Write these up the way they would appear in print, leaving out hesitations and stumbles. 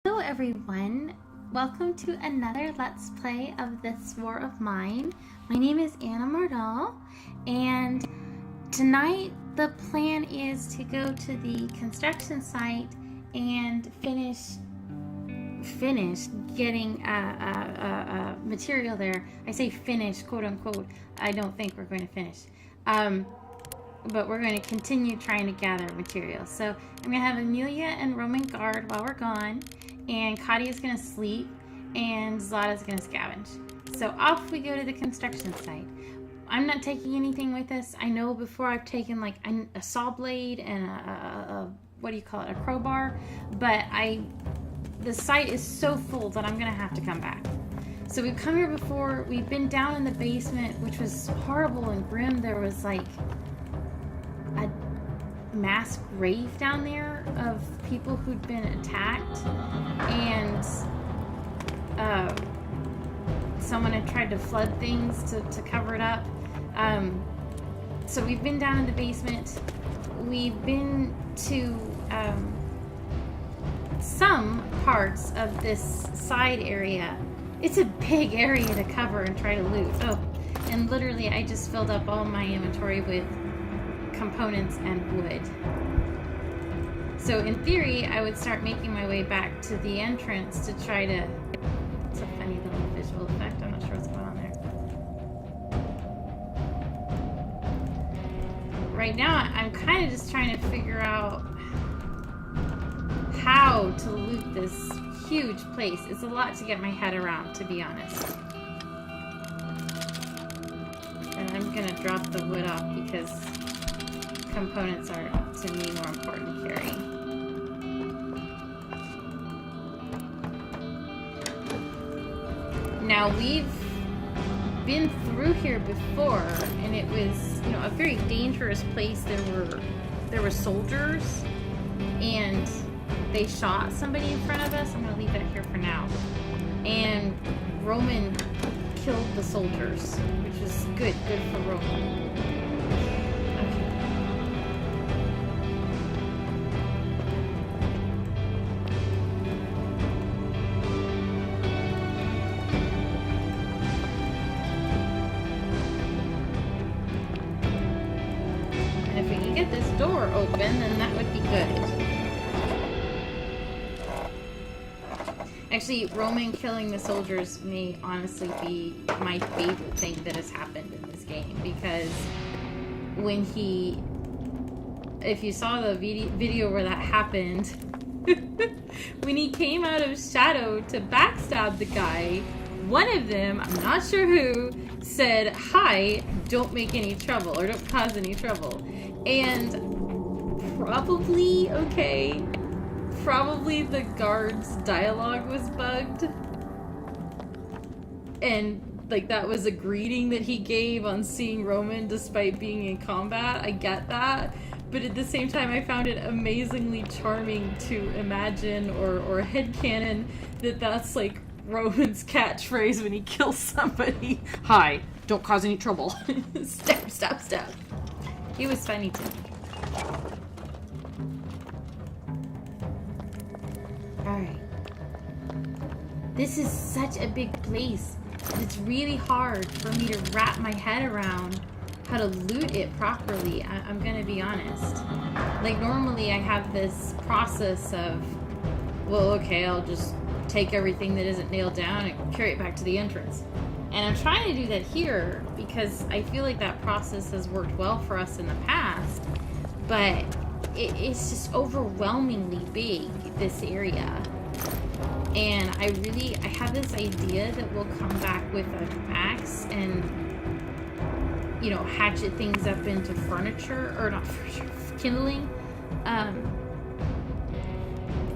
Hello everyone, welcome to another Let's Play of This War of Mine. My name is Anna Mardal, and tonight the plan is to go to the construction site and finish getting material there. I say finish, quote unquote. I don't think we're going to finish. But we're going to continue trying to gather materials. So I'm going to have Emilia and Roman guard while we're gone, and Katia is going to sleep, and Zlata is going to scavenge. So off we go to the construction site. I'm not taking anything with us. I know before I've taken like a saw blade and a what do you call it, a crowbar, but the site is so full that I'm going to have to come back. So we've come here before. We've been down in the basement, which was horrible and grim. There was like a mass grave down there of people who'd been attacked, and someone had tried to flood things to cover it up. So we've been down in the basement. We've been to some parts of this side area. It's a big area to cover and try to loot. Oh, and literally I just filled up all my inventory with components and wood. So in theory, I would start making my way back to the entrance to try to... It's a funny little visual effect. I'm not sure what's going on there. Right now, I'm kind of just trying to figure out how to loot this huge place. It's a lot to get my head around, to be honest. And I'm gonna drop the wood off because components are, to me, more important to carry. Now, we've been through here before, and it was, you know, a very dangerous place. There were soldiers, and they shot somebody in front of us. I'm gonna leave that here for now. And Roman killed the soldiers, which is good for Roman. Get this door open, then that would be good. Actually, Roman killing the soldiers may honestly be my favorite thing that has happened in this game, because when if you saw the video where that happened, when he came out of shadow to backstab the guy, one of them, I'm not sure who, said, "Hi, don't make any trouble," or "Don't cause any trouble." And probably the guard's dialogue was bugged. And like that was a greeting that he gave on seeing Roman despite being in combat. I get that. But at the same time, I found it amazingly charming to imagine or headcanon that that's like Roman's catchphrase when he kills somebody. "Hi, don't cause any trouble." Stab, stab, stab. He was funny to me. Alright. This is such a big place. It's really hard for me to wrap my head around how to loot it properly. I'm gonna be honest. Like, normally I have this process of, well, okay, I'll just take everything that isn't nailed down and carry it back to the entrance. And I'm trying to do that here because I feel like that process has worked well for us in the past, but it's just overwhelmingly big, this area. And I have this idea that we'll come back with an axe and, you know, hatchet things up into furniture, or not furniture, kindling.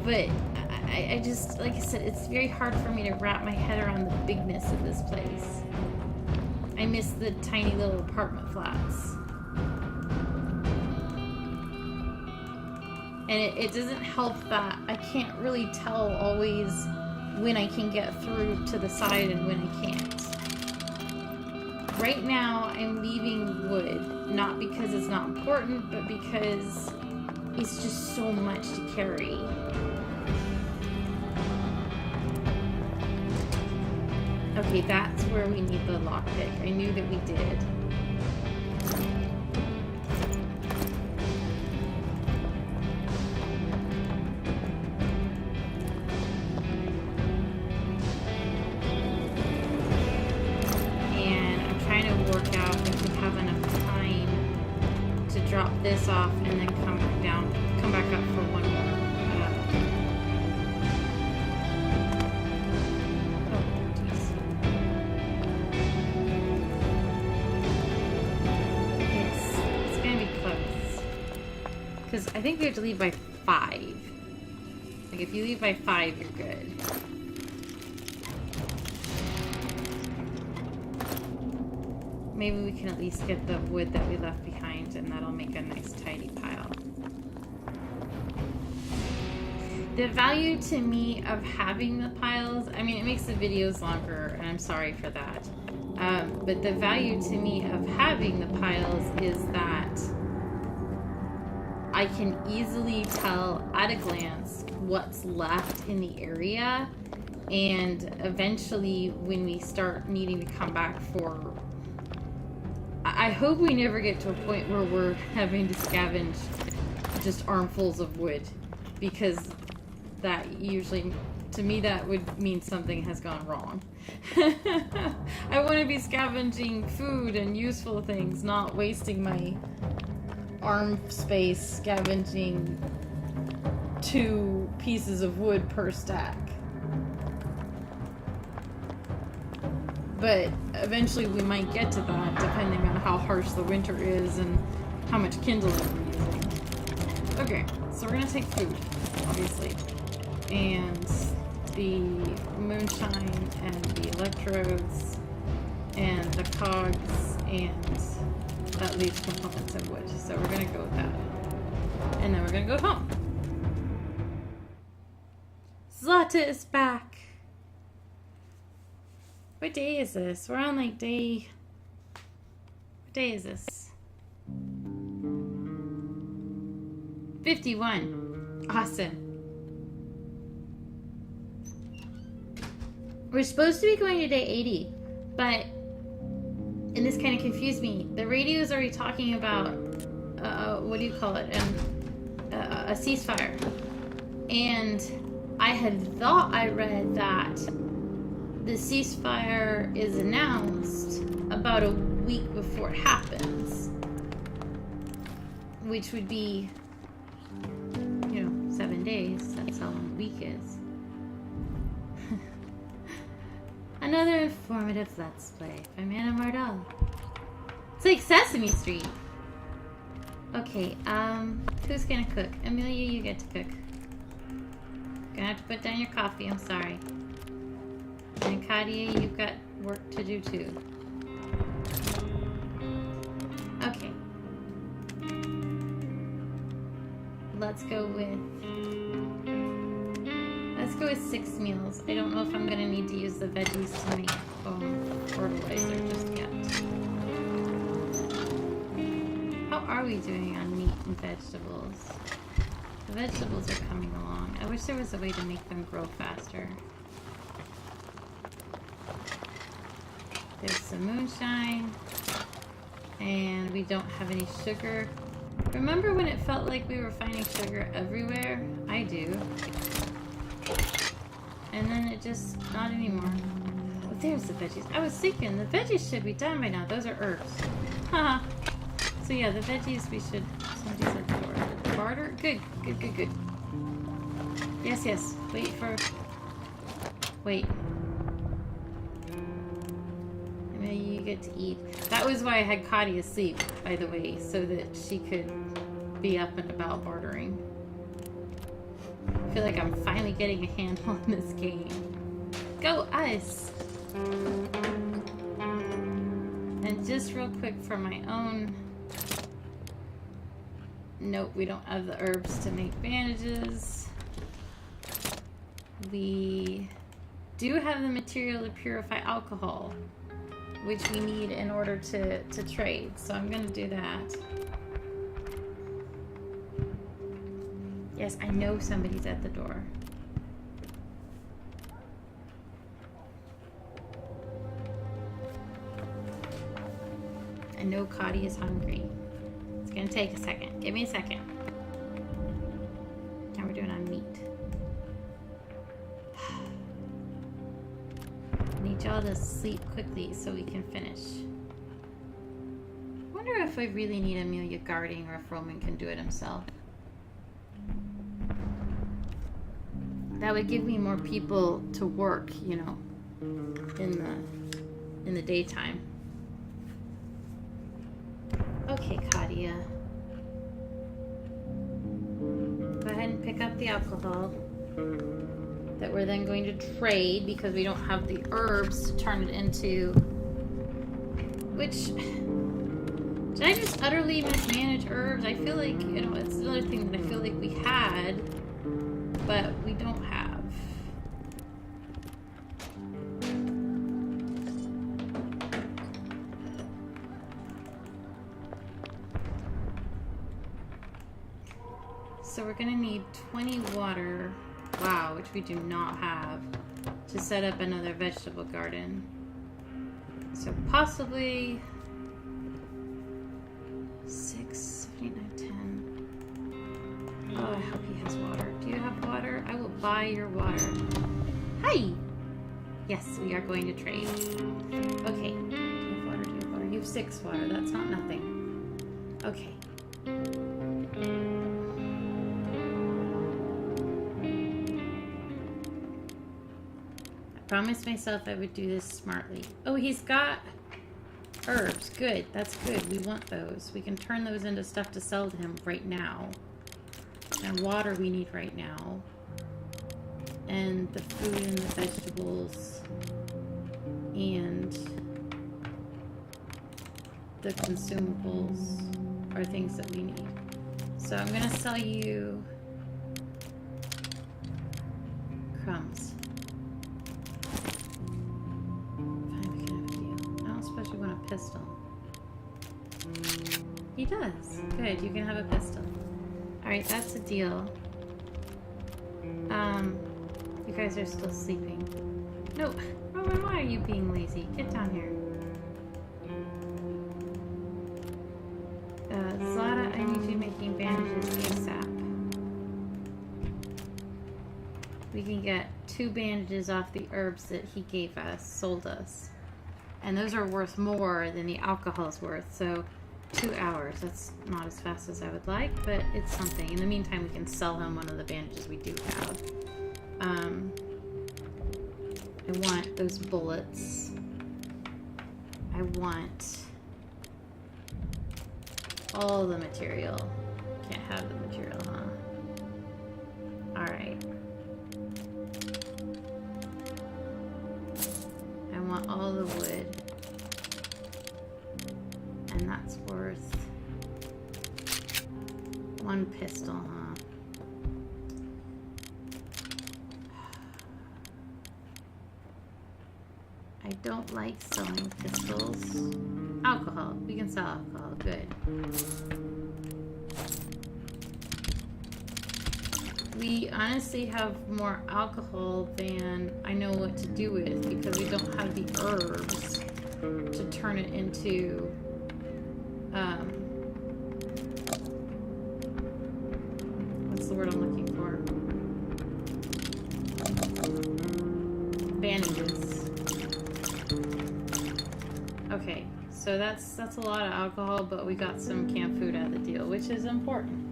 But I just, like I said, it's very hard for me to wrap my head around the bigness of this place. I miss the tiny little apartment flats. And it doesn't help that I can't really tell always when I can get through to the side and when I can't. Right now, I'm leaving wood, not because it's not important, but because it's just so much to carry. Okay, that's where we need the lockpick. I knew that we did. And I'm trying to work out if we have enough time to drop this off and then come back up for one more. Because I think we have to leave by 5. Like, if you leave by 5, you're good. Maybe we can at least get the wood that we left behind, and that'll make a nice tidy pile. The value to me of having the piles, I mean, it makes the videos longer, and I'm sorry for that. But the value to me of having the piles is that I can easily tell at a glance what's left in the area, and eventually when we start needing to come back for... I hope we never get to a point where we're having to scavenge just armfuls of wood, because that usually, to me, that would mean something has gone wrong. I want to be scavenging food and useful things, not wasting my arm space scavenging 2 pieces of wood per stack. But eventually we might get to that, depending on how harsh the winter is and how much kindling we're using. Okay, so we're gonna take food, obviously, and the moonshine and the electrodes and the cogs, and that leaves components of wood. So we're gonna go with that. And then we're gonna go home. Zlata is back. What day is this? We're on like day... What day is this? 51. Awesome. We're supposed to be going to day 80, but... And this kind of confused me. The radio is already talking about, what do you call it? A ceasefire. And I had thought I read that the ceasefire is announced about a week before it happens. Which would be, 7 days. That's how long a week is. Another informative Let's Play by Mana Mardal. It's like Sesame Street. Okay, who's gonna cook? Emilia, you get to cook. Gonna have to put down your coffee, I'm sorry. And Katia, you've got work to do too. Okay. Let's go with 6 meals. I don't know if I'm going to need to use the veggies to make fertilizer just yet. How are we doing on meat and vegetables? The vegetables are coming along. I wish there was a way to make them grow faster. There's some moonshine. And we don't have any sugar. Remember when it felt like we were finding sugar everywhere? I do. And then it just, not anymore. Oh, there's the veggies. I was thinking, the veggies should be done by now. Those are herbs. Haha. So yeah, the veggies we should, somebody's at the door. Barter? Good, good, good, good. Yes, yes. Wait. Maybe you get to eat. That was why I had Katia asleep, by the way, so that she could be up and about bartering. I feel like I'm finally getting a handle on this game. Go us! And just real quick for my own... Nope, we don't have the herbs to make bandages. We do have the material to purify alcohol, which we need in order to trade. So I'm going to do that. Yes, I know somebody's at the door. know Katia is hungry. It's gonna take a second. Give me a second. How are we doing on meat? I need y'all to sleep quickly so we can finish. I wonder if I really need Emilia guarding or if Roman can do it himself. That would give me more people to work, you know, in the daytime. Okay, Katia. Go ahead and pick up the alcohol that we're then going to trade because we don't have the herbs to turn it into. Which, did I just utterly mismanage herbs? I feel like, you know, it's another thing that I feel like we had, but we don't have. So we're gonna need 20 water, wow, which we do not have, to set up another vegetable garden. So possibly 6, 8, 9, 10. Oh, I hope he has water. Do you have water? I will buy your water. Hi! Yes, we are going to trade. Okay. Do you have water? Do you have water? You have 6 water. That's not nothing. Okay. Promised myself I would do this smartly. Oh, he's got herbs. Good. That's good. We want those. We can turn those into stuff to sell to him right now. And water we need right now. And the food and the vegetables. And the consumables are things that we need. So I'm going to sell you crumbs. Pistol. He does. Good, you can have a pistol. Alright, that's a deal. You guys are still sleeping. No, Roman, why are you being lazy? Get down here. Zlata, I need you making bandages ASAP. We can get 2 bandages off the herbs that he gave us, sold us. And those are worth more than the alcohol is worth. So 2 hours. That's not as fast as I would like, but it's something. In the meantime, we can sell him one of the bandages we do have. I want those bullets. I want all the material. Can't have the material, huh? Alright. I want all the wood. And that's worth 1 pistol, huh? I don't like selling pistols. Alcohol. We can sell alcohol. Good. We honestly have more alcohol than I know what to do with because we don't have the herbs to turn it into what's the word I'm looking for? Bandages. Okay, so that's a lot of alcohol, but we got some canned food out of the deal, which is important.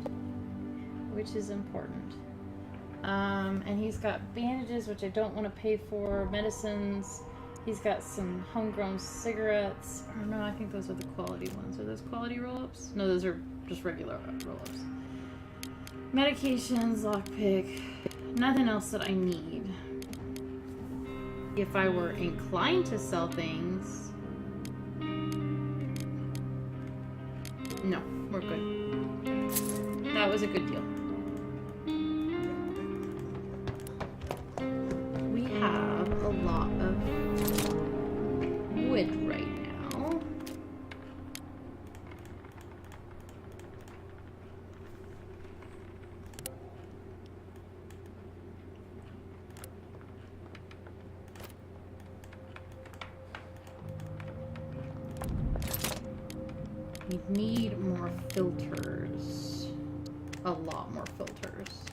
And he's got bandages, which I don't want to pay for, medicines. He's got some homegrown cigarettes. Or no, I think those are the quality ones. Are those quality roll-ups? No, those are just regular roll-ups. Medications, lockpick. Nothing else that I need. If I were inclined to sell things... No, we're good. That was a good deal. We have a lot of wood right now. We need more filters. A lot more filters.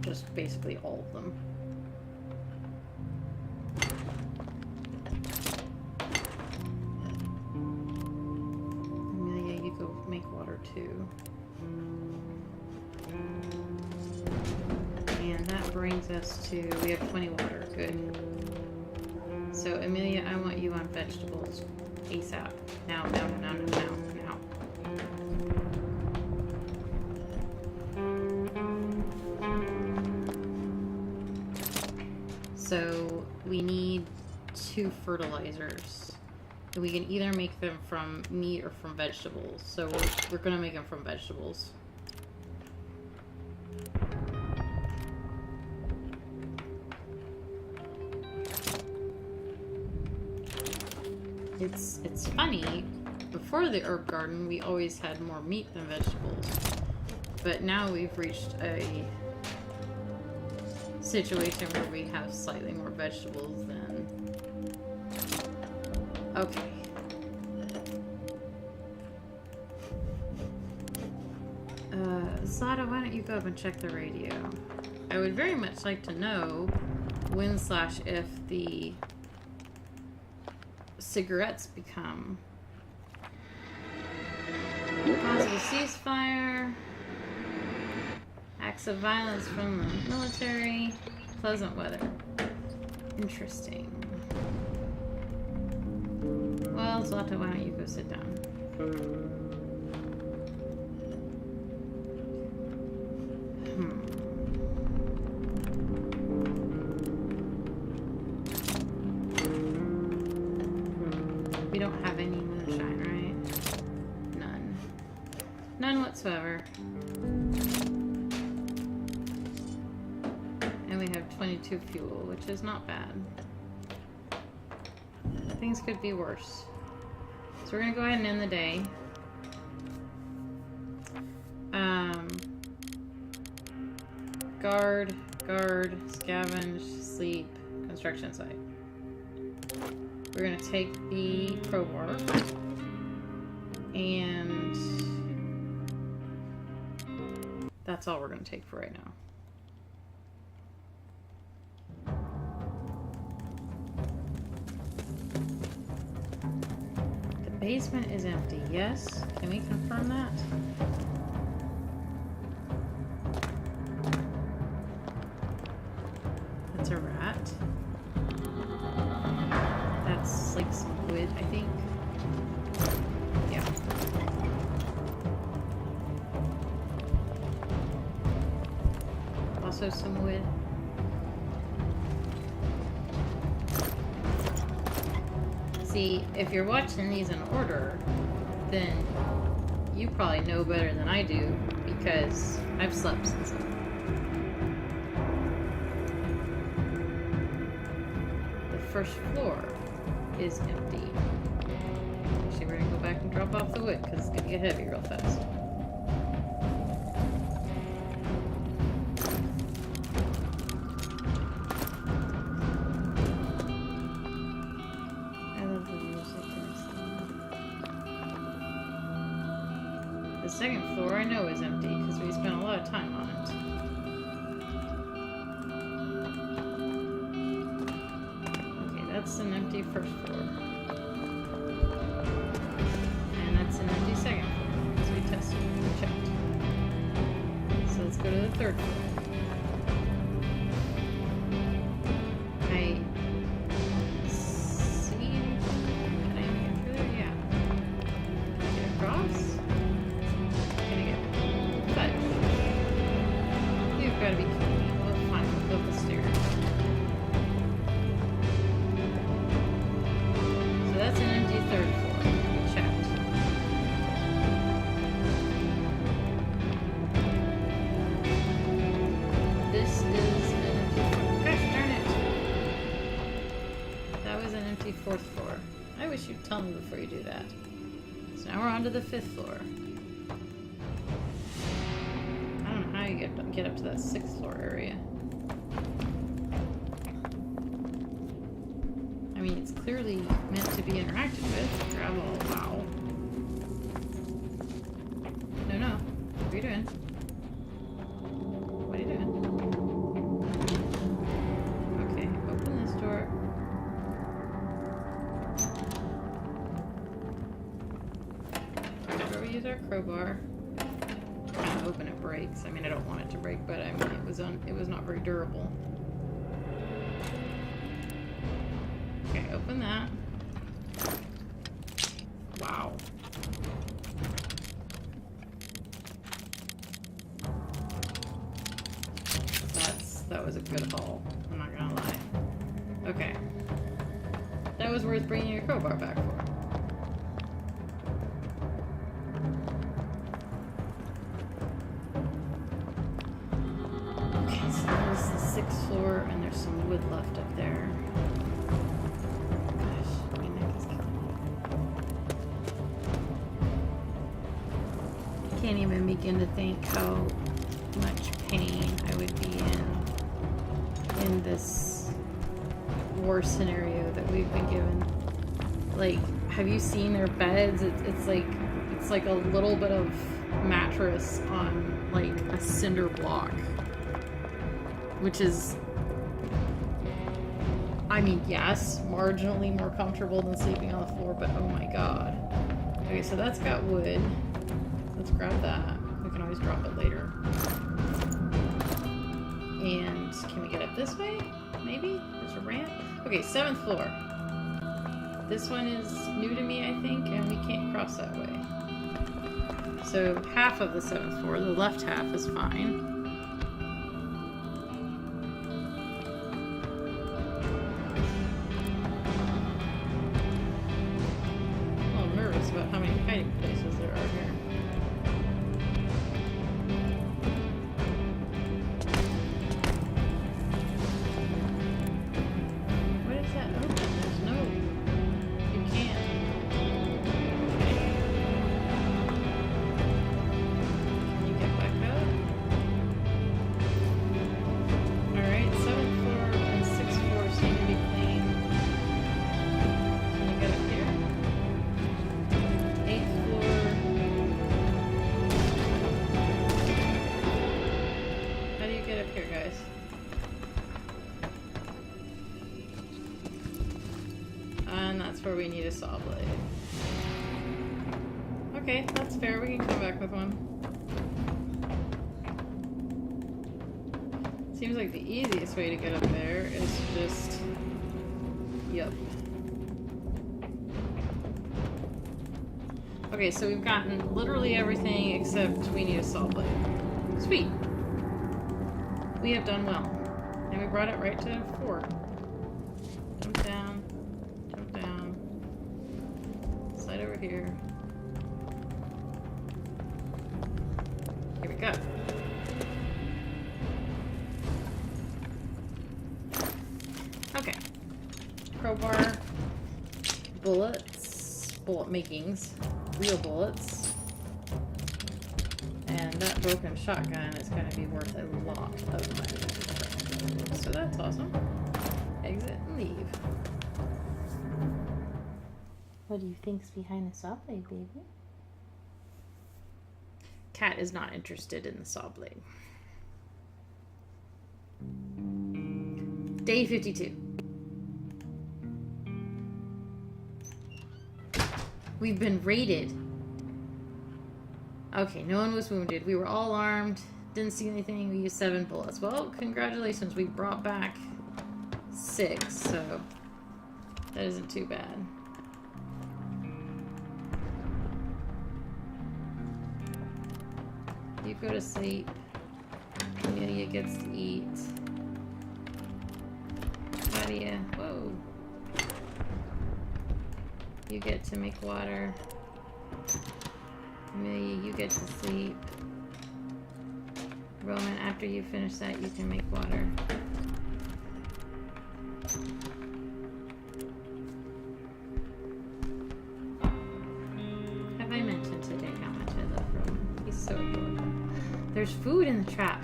Just basically all of them. Emilia, you go make water too. And that brings us to, we have 20 water, good. So Emilia, I want you on vegetables ASAP. Now. So we need 2 fertilizers. We can either make them from meat or from vegetables. So we're gonna make them from vegetables. It's funny, before the herb garden we always had more meat than vegetables, but now we've reached a situation where we have slightly more vegetables than... Okay. Zlata, why don't you go up and check the radio? I would very much like to know when/if the cigarettes become possible ceasefire, acts of violence from the military, pleasant weather. Interesting. Well, Zlata, why don't you go sit down? We don't have any moonshine, right? None. None whatsoever. And we have 22 fuel, which is not bad. Things could be worse. So we're gonna go ahead and end the day. Guard, scavenge, sleep, construction site. We're gonna take the crowbar and that's all we're gonna take for right now. The basement is empty. Yes? Can we confirm that? That's a rat. That's like some wood, I think. Yeah. Also some wood. See, if you're watching these in order, then you probably know better than I do because I've slept since then. The first floor is empty. Actually, we're gonna go back and drop off the wood because it's gonna get heavy real fast. I love the music in this thing. The second floor I know is empty because we spent a lot of time on it. That's an empty first floor. And that's an empty second floor, because we tested and checked. So let's go to the third floor. I see... Can I get through there? Yeah. Can I get across? Can I get... But... You've got to be kidding me. Well, fine, we'll go up the stairs. That's an empty third floor. We checked. This is an empty... Gosh darn it! That was an empty fourth floor. I wish you'd tell me before you do that. So now we're on to the fifth floor. I don't know how you get up to that sixth floor area. I mean, it's clearly meant to be interacted with. Gravel, wow. No. What are you doing? What are you doing? Okay, open this door. Where we use our crowbar. Kind of open it breaks. I mean, I don't want it to break, but I mean, it was not very durable. Okay, open that. Wow. That was a good haul. I'm not gonna lie. Okay. That was worth bringing your crowbar back for. Okay, so that was the 6th floor, and there's some wood left up there. Gosh, my neck is killing me. I can't even begin to think how much pain I would be in this war scenario that we've been given. Like, have you seen their beds? It's like a little bit of mattress on like a cinder block, which is, I mean, yes, marginally more comfortable than sleeping on the floor, but oh my god. Okay, so that's got wood. Let's grab that. We can always drop it later. And can we get up this way? Maybe? There's a ramp? Okay, 7th floor. This one is new to me, I think, and we can't cross that way. So half of the 7th floor, the left half is fine. I'm a little nervous about how many hiding places there are here. Where we need a saw blade. Okay, that's fair. We can come back with one. Seems like the easiest way to get up there is just... Yep. Okay, so we've gotten literally everything except we need a saw blade. Sweet. We have done well. And we brought it right to 4. Jump down. Jump down. Slide over here. Here we go. Okay. Crowbar. Bullets. Bullet makings. Real bullets. And that broken shotgun is going to be worth a lot of money. So that's awesome. Exit and leave. What do you think's behind the saw blade, baby? Cat is not interested in the saw blade. Day 52. We've been raided. Okay, no one was wounded. We were all armed. Didn't see anything. We used 7 bullets. Well, congratulations. We brought back 6, so that isn't too bad. You go to sleep. Emilia gets to eat. Katia, whoa. You get to make water. Emilia, you get to sleep. Roman, after you finish that, you can make water. Have I mentioned today how much I love Roman? He's so adorable. There's food in the trap.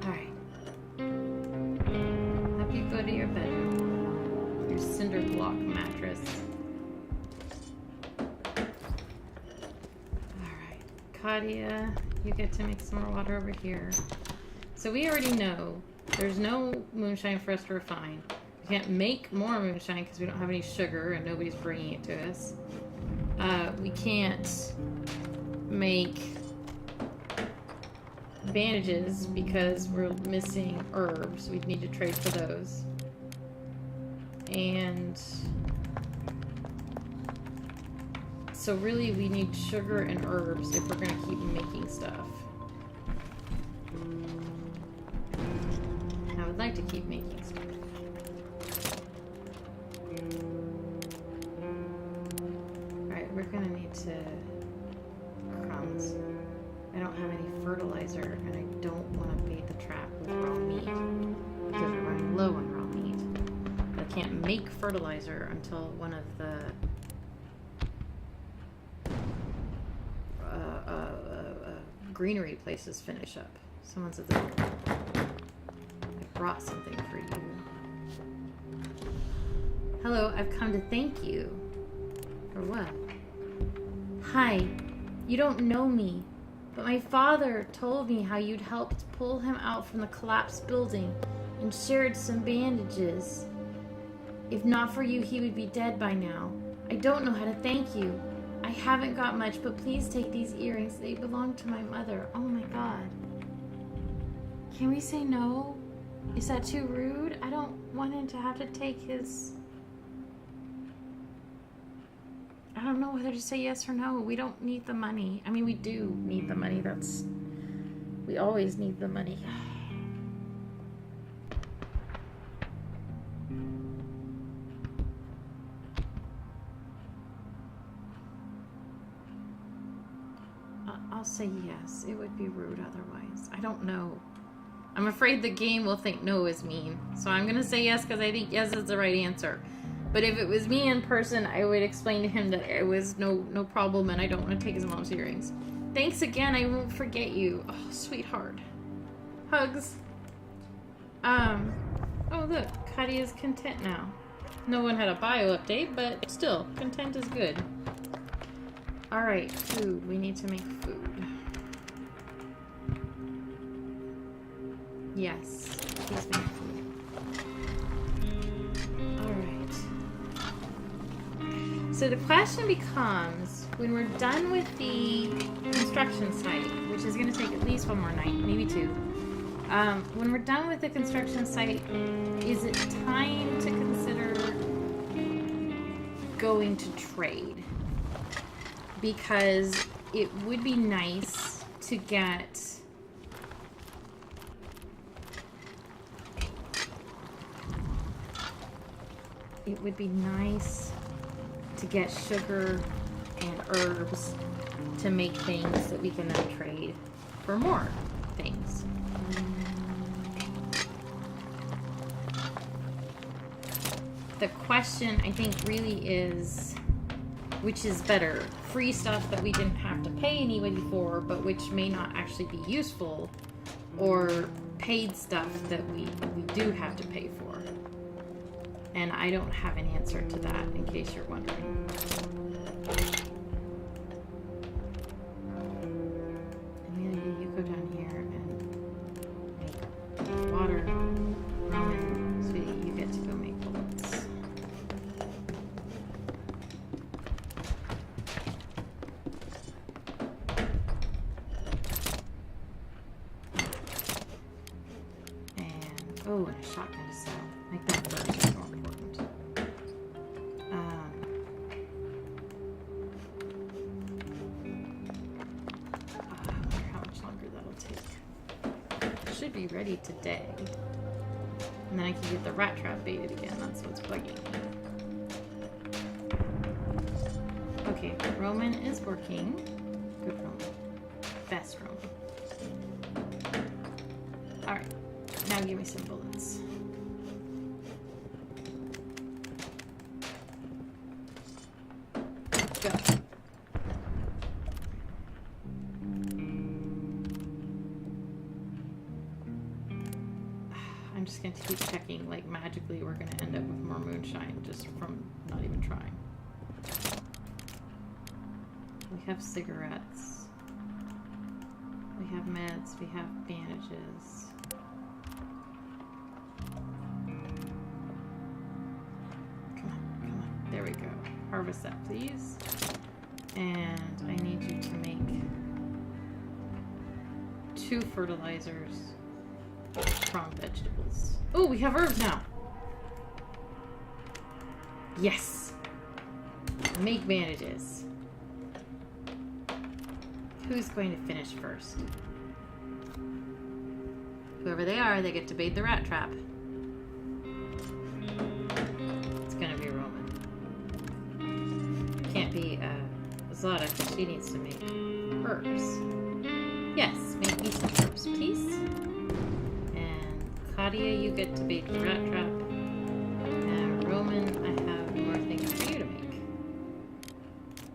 Alright. Katia, you get to make some more water over here. So we already know there's no moonshine for us to refine. We can't make more moonshine because we don't have any sugar and nobody's bringing it to us. We can't make bandages because we're missing herbs. We'd need to trade for those. And so really we need sugar and herbs if we're going to keep making stuff. I would like to keep making stuff. Alright, we're going to need to crumbs. I don't have any fertilizer and I don't want to bait the trap with raw meat because we're running low on raw meat. I can't make fertilizer until one of the greenery places finish up. Someone said that I brought something for you. Hello, I've come to thank you. For what? Hi, you don't know me, but my father told me how you'd helped pull him out from the collapsed building and shared some bandages. If not for you, he would be dead by now. I don't know how to thank you. I haven't got much, but please take these earrings. They belong to my mother. Oh my god. Can we say no? Is that too rude? I don't want him to have to take his... I don't know whether to say yes or no. We don't need the money. I mean, we do need the money. We always need the money. I'll say yes. It would be rude otherwise. I don't know. I'm afraid the game will think no is mean. So I'm going to say yes because I think yes is the right answer. But if it was me in person, I would explain to him that it was no problem and I don't want to take his mom's earrings. Thanks again. I won't forget you. Oh, sweetheart. Hugs. Oh, look. Katia's content now. No one had a bio update, but still, content is good. Alright, food. We need to make food. Yes, please make food. Alright. So the question becomes, when we're done with the construction site, which is going to take at least one more night, maybe two. When we're done with the construction site, is it time to consider going to trade? Because it would be nice to get sugar and herbs to make things that we can then trade for more things. The question, I think, really is, which is better? Free stuff that we didn't have to pay anybody for, but which may not actually be useful, or paid stuff that we do have to pay for. And I don't have an answer to that, in case you're wondering. Emilia, you go down here and make water. Roman, sweetie, you get to go make bullets. Oh, and a shotgun to sell. Like that first is more important. I wonder how much longer that'll take. It should be ready today. And then I can get the rat trap baited again. That's what's bugging me. Okay, Roman is working. Good Roman. Best Roman. Alright. Now give me some bullets. Go. I'm just going to keep checking, like magically we're going to end up with more moonshine just from not even trying. We have cigarettes. have meds. We have bandages. Come on, come on. There we go. Harvest that, please. And I need you to make 2 fertilizers from vegetables. Oh, we have herbs now. Yes. Make bandages. Who's going to finish first? Whoever they are, they get to bait the rat trap. It's gonna be Roman. Can't be Zlata, because she needs to make herbs. Yes, make me some herbs, please. And Katia, you get to bait the rat trap. And Roman, I have more things for you to make.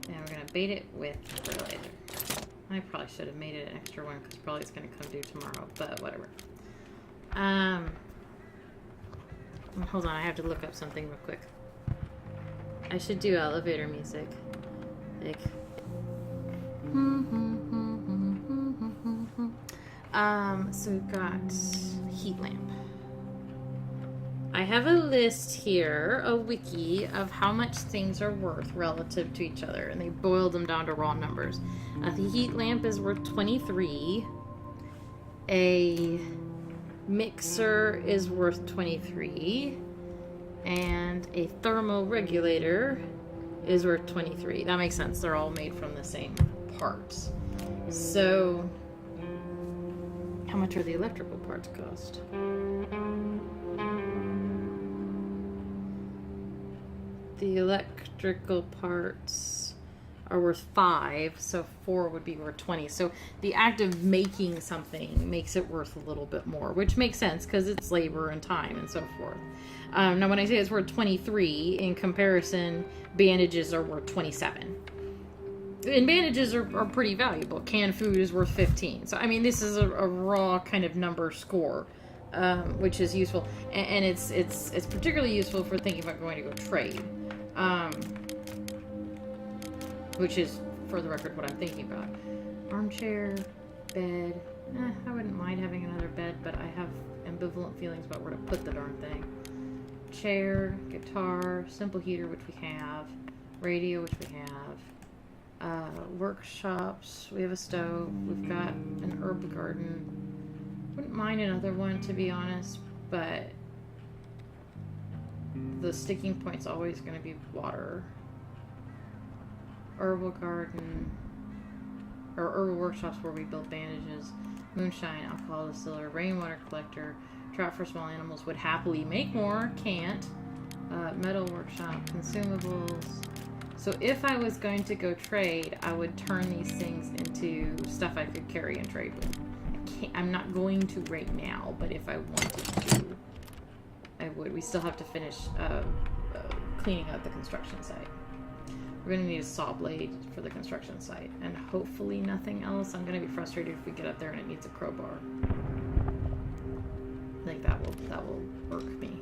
And we're gonna bait it with fertilizer. I probably should have made it an extra one, because probably it's gonna come due tomorrow, but whatever. Hold on, I have to look up something real quick. I should do elevator music. Like, so we've got heat lamp. I have a list here, a wiki, of how much things are worth relative to each other, and they boiled them down to raw numbers. The heat lamp is worth 23. A mixer is worth 23. And a thermoregulator is worth 23. That makes sense. They're all made from the same parts. So, how much are the electrical parts cost? The electrical parts are worth 5, so 4 would be worth 20. So the act of making something makes it worth a little bit more, which makes sense because it's labor and time and so forth. Now when I say it's worth 23, in comparison, bandages are worth 27. And bandages are pretty valuable. Canned food is worth 15. So I mean, this is a raw kind of number score, which is useful. And it's particularly useful for thinking about going to go trade. Which is, for the record, what I'm thinking about. Armchair, bed. I wouldn't mind having another bed, but I have ambivalent feelings about where to put the darn thing. Chair, guitar, simple heater, which we have. Radio, which we have. Workshops. We have a stove. We've got an herb garden. Wouldn't mind another one, to be honest, but the sticking point's always going to be water. Herbal garden, or herbal workshops where we build bandages, moonshine, alcohol distiller, rainwater collector, trout for small animals. Would happily make more, can't. Metal workshop, consumables. So if I was going to go trade, I would turn these things into stuff I could carry and trade with. I'm not going to right now, but if I wanted to, I would. We still have to finish cleaning out the construction site. We're going to need a saw blade for the construction site, and hopefully nothing else. I'm going to be frustrated if we get up there and it needs a crowbar. I think that will irk me.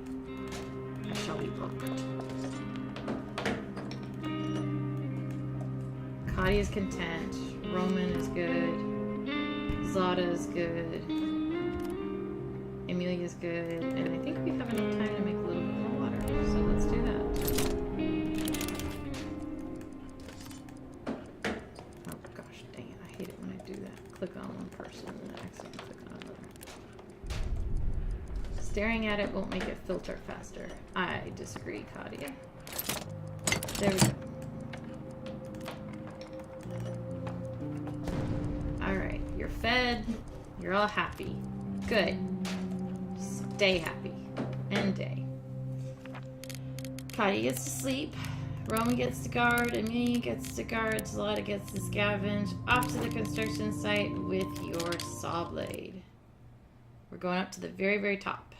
I shall be irked. Katia's content. Roman is good. Zlata is good. Emilia is good, and I think we have enough time to make a little bit more water. So let's do that. Click on one person and then accidentally click on another. Staring at it won't make it filter faster. I disagree, Katia. There we go. Alright, you're fed. You're all happy. Good. Stay happy. End day. Katia gets to sleep. Roman gets to guard, Emilia gets to guard, Zlata gets to scavenge. Off to the construction site with your saw blade. We're going up to the very, very top.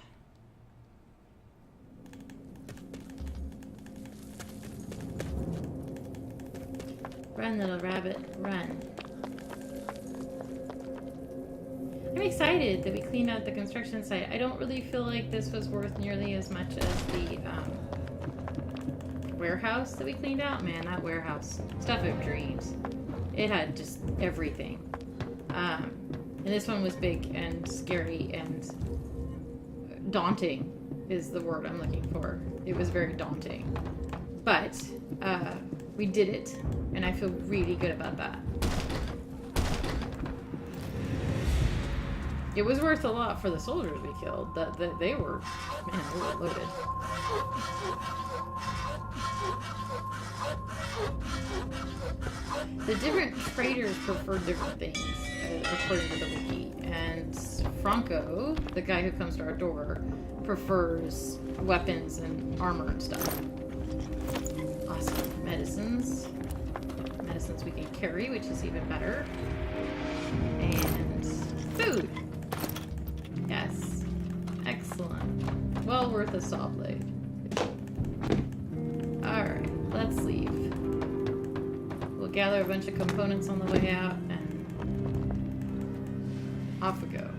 Run, little rabbit, run. I'm excited that we cleaned out the construction site. I don't really feel like this was worth nearly as much as the warehouse that we cleaned out. Man, that warehouse, stuff of dreams. It had just everything. And this one was big and scary and daunting is the word I'm looking for. It was very daunting. But we did it, and I feel really good about that. It was worth a lot for the soldiers we killed. That they were, man, they were loaded. The different traders prefer different things, according to the wiki. And Franco, the guy who comes to our door, prefers weapons and armor and stuff. Awesome. Medicines. Medicines we can carry, which is even better. And food. Yes. Excellent. Well worth a saw blade. Alright, let's leave. We'll gather a bunch of components on the way out, and off we go.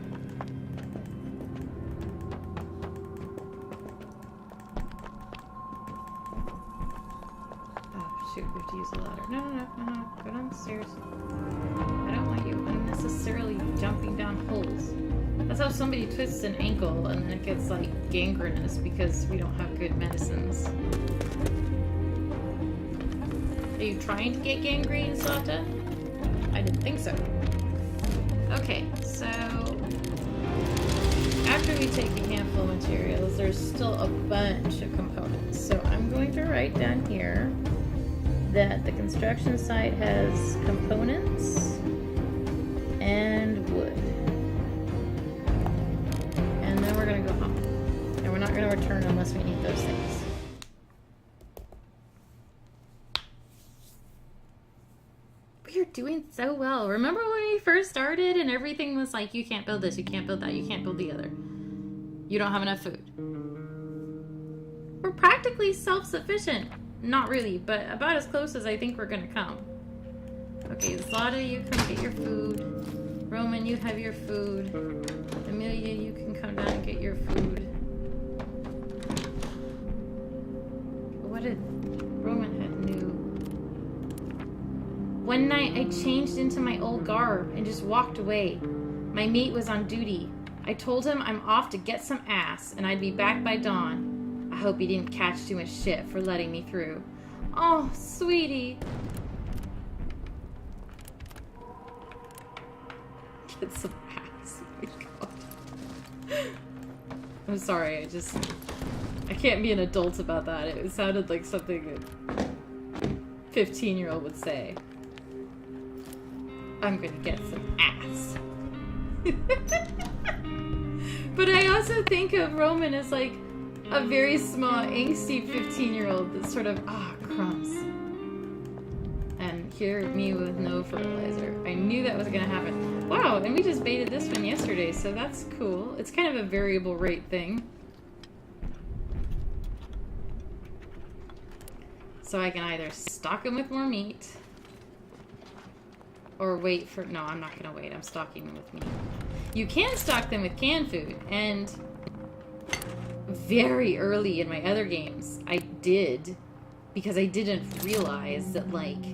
Oh, shoot, we have to use the ladder. No. Go down the stairs. I don't want you unnecessarily jumping down holes. That's how somebody twists an ankle and then it gets like gangrenous because we don't have good medicines. Are you trying to get gangrene, Zlata? I didn't think so. Okay, so after we take a handful of materials, there's still a bunch of components. So I'm going to write down here that the construction site has components and wood. And then we're going to go home. And we're not going to return unless we need those things. We are doing so well. Remember when we first started and everything was like, you can't build this, you can't build that, you can't build the other. You don't have enough food. We're practically self-sufficient. Not really, but about as close as I think we're gonna come. Okay, Zlata, you come get your food. Roman, you have your food. Emilia, you can come down and get your food. What did Roman had new? One night I changed into my old garb and just walked away. My mate was on duty. I told him I'm off to get some ass and I'd be back by dawn. I hope he didn't catch too much shit for letting me through. Oh, sweetie. Get some ass. Oh my God. I'm sorry, I can't be an adult about that. It sounded like something a 15-year-old would say. I'm gonna get some ass. But I also think of Roman as like a very small, angsty 15-year-old that's sort of, crumbs. And here, me with no fertilizer. I knew that was gonna happen. Wow, and we just baited this one yesterday, so that's cool. It's kind of a variable rate thing. So I can either stock him with more meat, or wait for... No, I'm not gonna wait. I'm stocking them with meat. You can stock them with canned food, and very early in my other games, I did, because I didn't realize that, like,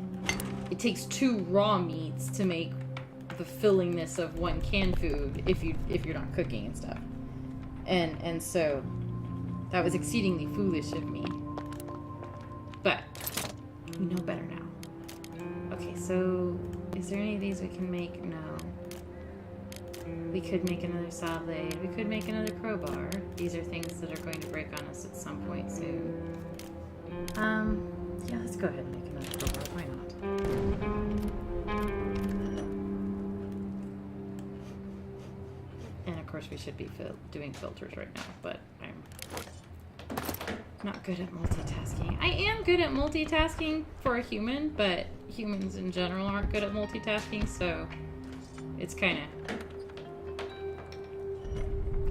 it takes 2 raw meats to make the fillingness of 1 canned food if you're not cooking and stuff. And so that was exceedingly foolish of me. But we know better now. Okay, so is there any of these we can make? No. We could make another saw blade. We could make another crowbar. These are things that are going to break on us at some point soon. Yeah, let's go ahead and make another crowbar. Why not? And of course we should be doing filters right now, but I'm not good at multitasking. I am good at multitasking for a human, but humans in general aren't good at multitasking, so it's kind of...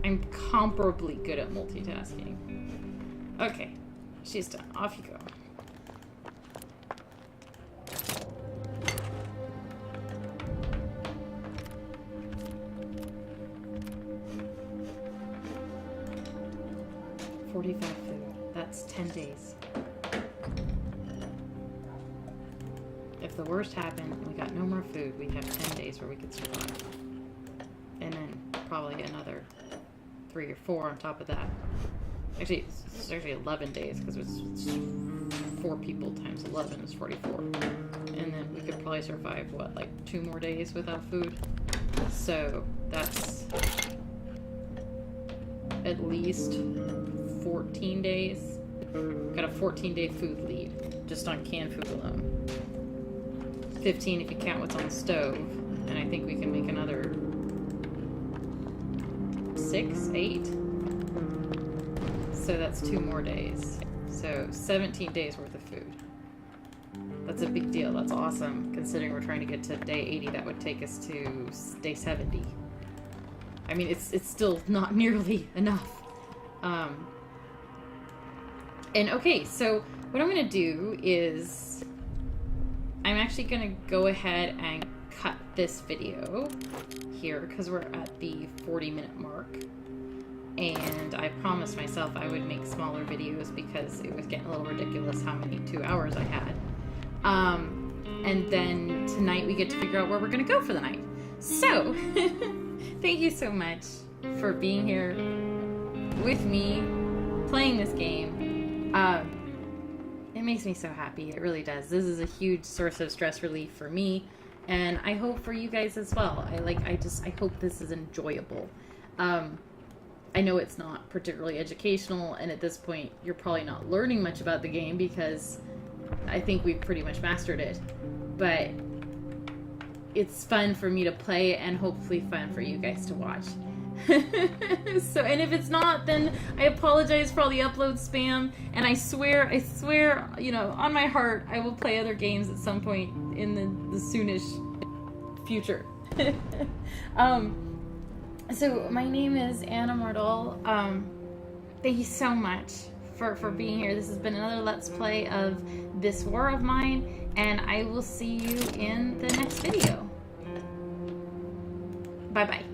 I'm comparably good at multitasking. Okay, she's done. Off you go. $45 food. That's 10 days. If the worst happened and we got no more food, we'd have 10 days where we could survive. and then probably another 3 or 4 on top of that. Actually, it's actually 11 days because it's 4 people times 11 is 44. And then we could probably survive, what, like 2 more days without food? So that's at least 14 days. Got a 14-day food lead just on canned food alone. 15 if you count what's on the stove. And I think we can make another 6, 8. So that's 2 more days. So 17 days worth of food. That's a big deal. That's awesome. Considering we're trying to get to day 80, that would take us to day 70. I mean, it's still not nearly enough. And okay, so what I'm going to do is I'm actually going to go ahead and cut this video here because we're at the 40-minute mark. And I promised myself I would make smaller videos because it was getting a little ridiculous how many 2 hours I had. And then tonight we get to figure out where we're going to go for the night. So, thank you so much for being here with me, playing this game. It makes me so happy. It really does. This is a huge source of stress relief for me, and I hope for you guys as well. I hope this is enjoyable. I know it's not particularly educational, and at this point, you're probably not learning much about the game because I think we've pretty much mastered it. But it's fun for me to play, and hopefully fun for you guys to watch. So, and if it's not, then I apologize for all the upload spam, and I swear, you know, on my heart, I will play other games at some point in the soonish future. So my name is Anna Mardal. Thank you so much for being here. This has been another Let's Play of This War of Mine, and I will see you in the next video. Bye-bye.